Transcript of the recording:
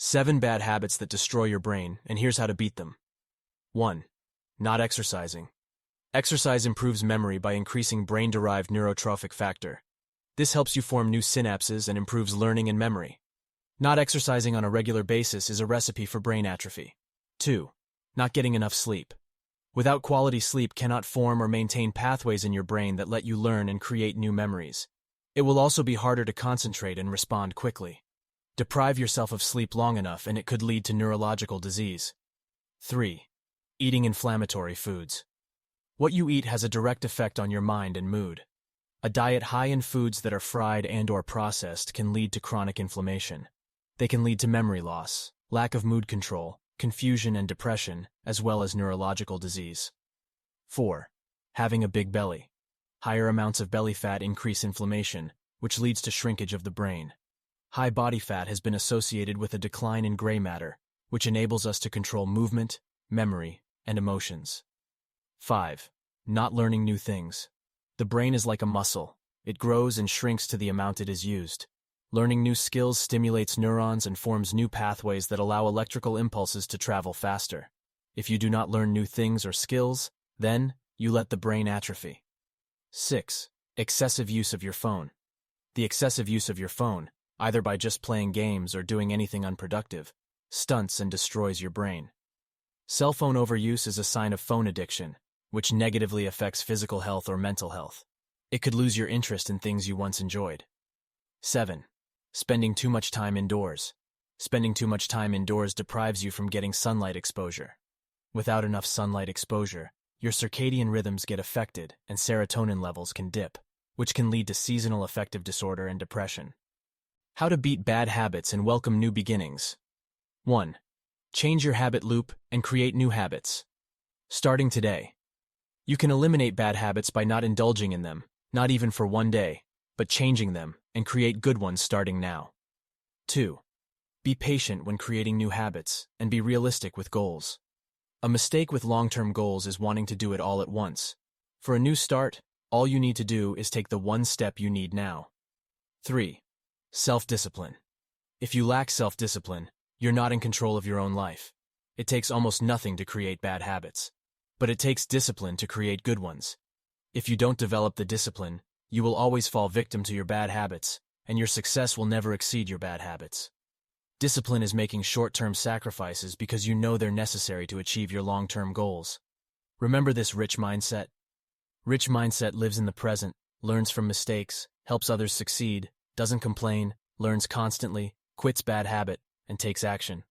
7 bad habits that destroy your brain, and here's how to beat them. 1. Not exercising. Exercise improves memory by increasing brain-derived neurotrophic factor. This helps you form new synapses and improves learning and memory. Not exercising on a regular basis is a recipe for brain atrophy. 2. Not getting enough sleep. Without quality sleep cannot form or maintain pathways in your brain that let you learn and create new memories. It will also be harder to concentrate and respond quickly. Deprive yourself of sleep long enough and it could lead to neurological disease. 3. Eating inflammatory foods. What you eat has a direct effect on your mind and mood. A diet high in foods that are fried and/or processed can lead to chronic inflammation. They can lead to memory loss, lack of mood control, confusion and depression, as well as neurological disease. 4. Having a big belly. Higher amounts of belly fat increase inflammation, which leads to shrinkage of the brain. High body fat has been associated with a decline in gray matter, which enables us to control movement, memory, and emotions. 5. Not learning new things. The brain is like a muscle. It grows and shrinks to the amount it is used. Learning new skills stimulates neurons and forms new pathways that allow electrical impulses to travel faster. If you do not learn new things or skills, then you let the brain atrophy. 6. Excessive use of your phone. The excessive use of your phone, either by just playing games or doing anything unproductive, stunts and destroys your brain. Cell phone overuse is a sign of phone addiction, which negatively affects physical health or mental health. It could lose your interest in things you once enjoyed. 7. Spending too much time indoors. Spending too much time indoors deprives you from getting sunlight exposure. Without enough sunlight exposure, your circadian rhythms get affected and serotonin levels can dip, which can lead to seasonal affective disorder and depression. How to beat bad habits and welcome new beginnings. 1. Change your habit loop and create new habits. Starting today. You can eliminate bad habits by not indulging in them, not even for one day, but changing them and create good ones starting now. 2. Be patient when creating new habits and be realistic with goals. A mistake with long-term goals is wanting to do it all at once. For a new start, all you need to do is take the one step you need now. 3. Self-discipline. If you lack self-discipline, you're not in control of your own life. It takes almost nothing to create bad habits, but it takes discipline to create good ones. If you don't develop the discipline, you will always fall victim to your bad habits, and your success will never exceed your bad habits. Discipline is making short-term sacrifices because you know they're necessary to achieve your long-term goals. Remember this rich mindset? Rich mindset lives in the present, learns from mistakes, helps others succeed, doesn't complain, learns constantly, quits bad habit, and takes action.